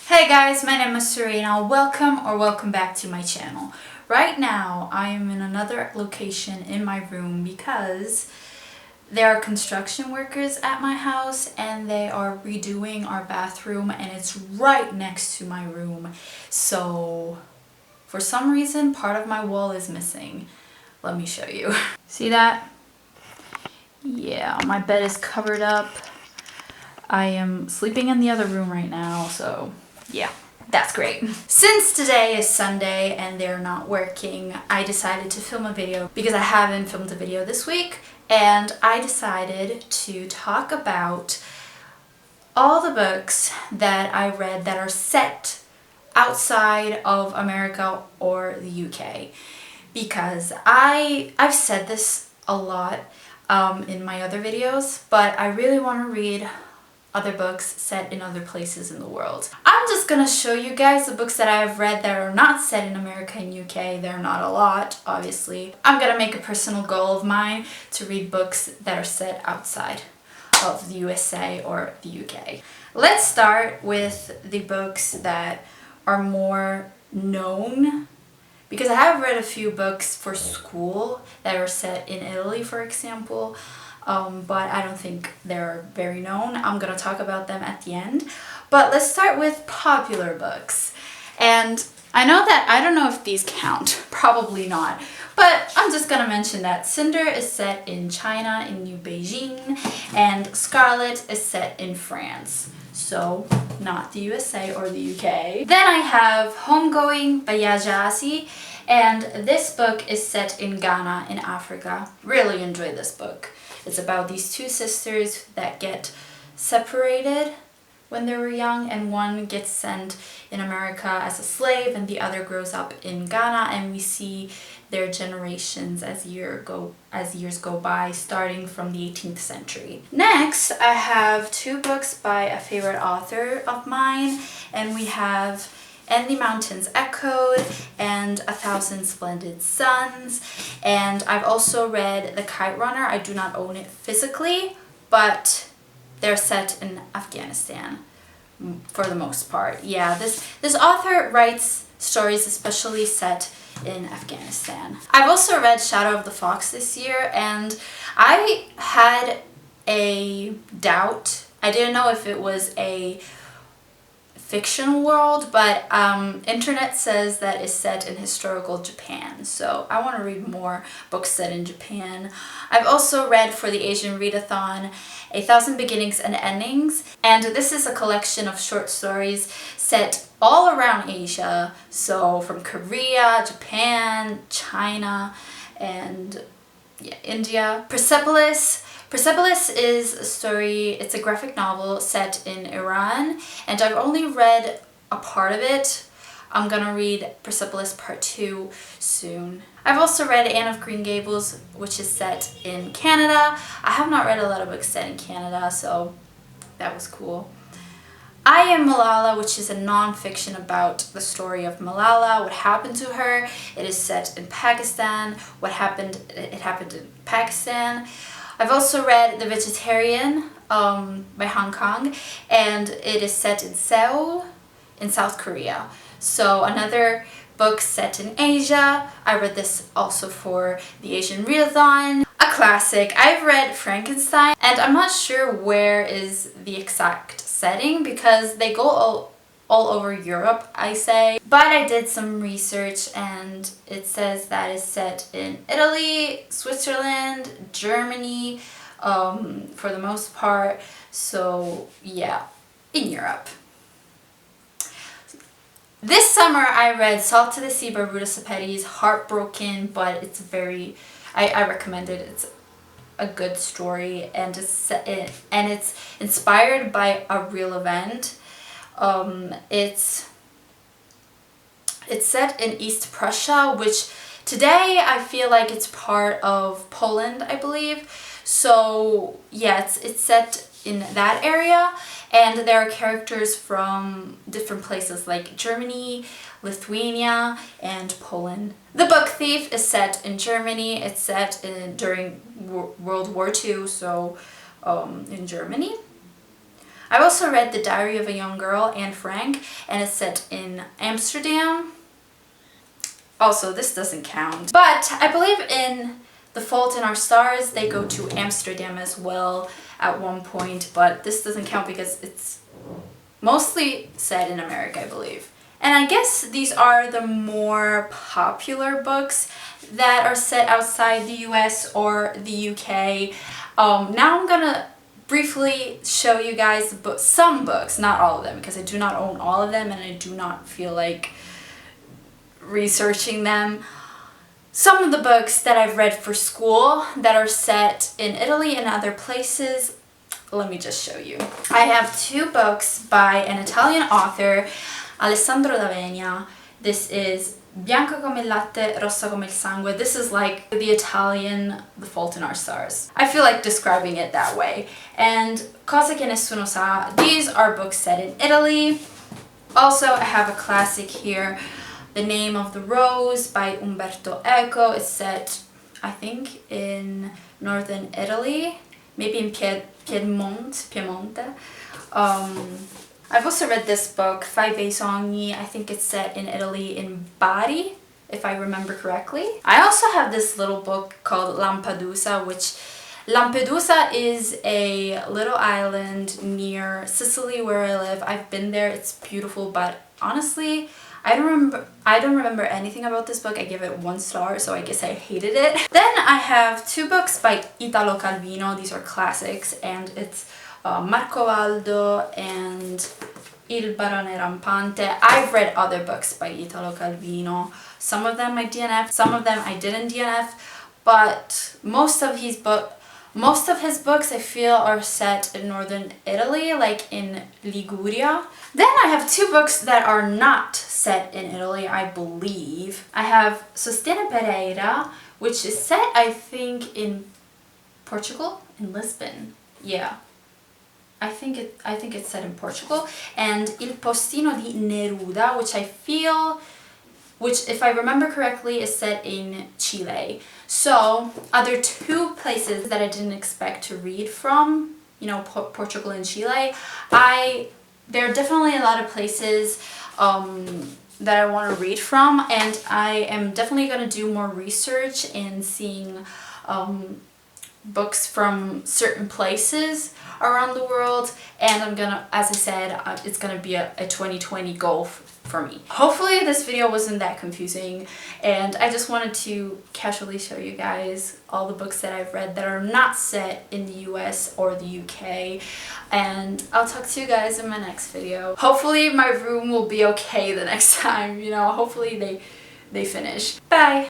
Hey guys, my name is Serena. Welcome back to my channel. Right now, I am in another location in my room because there are construction workers at my house and they are redoing our bathroom and it's right next to my room. So, for some reason, part of my wall is missing. Let me show you. See that? Yeah, my bed is covered up. I am sleeping in the other room right now, so yeah, that's great. Since today is Sunday and they're not working, I decided to film a video because I haven't filmed a video this week, and I decided to talk about all the books that I read that are set outside of America or the UK. Because I've said this a lot in my other videos, but I really want to read other books set in other places in the world. I'm just gonna show you guys the books that I have read that are not set in America and UK. They're not a lot, obviously. I'm gonna make a personal goal of mine to read books that are set outside of the USA or the UK. Let's start with the books that are more known, because I have read a few books for school that are set in Italy, for example. But I don't think they're very known. I'm gonna talk about them at the end. But let's start with popular books. And I know that, I don't know if these count, probably not. But I'm just gonna mention that Cinder is set in China, in New Beijing, and Scarlet is set in France. So, not the USA or the UK. Then I have Homegoing by Yajasi, and this book is set in Ghana in Africa. Really enjoyed this book. It's about these two sisters that get separated when they were young, and one gets sent in America as a slave and the other grows up in Ghana, and we see their generations as years go by, starting from the 18th century. Next, I have two books by a favorite author of mine, and we have And the Mountains Echoed and 1,000 Splendid Suns. And I've also read The Kite Runner. I do not own it physically, but they're set in Afghanistan for the most part. Yeah, this author writes stories especially set in Afghanistan. I've also read Shadow of the Fox this year, and I had a doubt. I didn't know if it was a fictional world, but internet says that it's set in historical Japan, so I want to read more books set in Japan. I've also read for the Asian Readathon 1,000 Beginnings and Endings, and this is a collection of short stories set all around Asia, so from Korea, Japan, China, and yeah, India. Persepolis is a story, it's a graphic novel set in Iran, and I've only read a part of it. I'm gonna read Persepolis Part 2 soon. I've also read Anne of Green Gables, which is set in Canada. I have not read a lot of books set in Canada, so that was cool. I Am Malala, which is a non-fiction about the story of Malala, what happened to her. It is set in Pakistan. It happened in Pakistan. I've also read The Vegetarian by Hong Kong, and it is set in Seoul, in South Korea. So another book set in Asia. I read this also for the Asian Readathon. A classic. I've read Frankenstein, and I'm not sure where is the exact setting because they go all over Europe, I say. But I did some research and it says that it's set in Italy, Switzerland, Germany, for the most part. So yeah, in Europe. This summer I read Salt to the Sea by Ruta Sepetys. Heartbroken, but it's I recommend it. It's a good story, and it's inspired by a real event. It's set in East Prussia, which today I feel like it's part of Poland, I believe. So yeah, it's set in that area, and there are characters from different places like Germany, Lithuania, and Poland. The Book Thief is set in Germany. It's set during World War II, so in Germany. I also read The Diary of a Young Girl, Anne Frank, and it's set in Amsterdam. Also, this doesn't count. But I believe in The Fault in Our Stars, they go to Amsterdam as well at one point, but this doesn't count because it's mostly set in America, I believe. And I guess these are the more popular books that are set outside the US or the UK. Now I'm gonna briefly show you guys some books, not all of them, because I do not own all of them and I do not feel like researching them. Some of the books that I've read for school that are set in Italy and other places. Let me just show you. I have 2 books by an Italian author, Alessandro D'Avenia. This is Bianca come il latte, rossa come il sangue. This is like the Italian The Fault in Our Stars. I feel like describing it that way. And Cosa che nessuno sa. These are books set in Italy. Also, I have a classic here, The Name of the Rose by Umberto Eco. It's set, I think, in northern Italy, maybe in Piemonte. I've also read this book, Fai bei sogni. I think it's set in Italy, in Bari, if I remember correctly. I also have this little book called Lampedusa, which Lampedusa is a little island near Sicily where I live. I've been there, it's beautiful, but honestly, I don't remember anything about this book. I give it 1 star, so I guess I hated it. Then I have 2 books by Italo Calvino. These are classics, and it's Marco Valdo and Il Barone Rampante. I've read other books by Italo Calvino. Some of them I DNF, some of them I didn't DNF, but most of his books I feel are set in northern Italy, like in Liguria. Then I have 2 books that are not set in Italy, I believe. I have Sostene Pereira, which is set, I think, in Portugal, in Lisbon. Yeah. I think it's set in Portugal. And Il Postino di Neruda, which if I remember correctly is set in Chile. So other 2 places that I didn't expect to read from, you know, Portugal and Chile. There are definitely a lot of places that I want to read from, and I am definitely going to do more research in seeing books from certain places around the world, and I'm gonna, as I said, it's gonna be a 2020 goal for me. Hopefully this video wasn't that confusing, and I just wanted to casually show you guys all the books that I've read that are not set in the US or the UK, and I'll talk to you guys in my next video. Hopefully my room will be okay the next time, you know, hopefully they finish. Bye!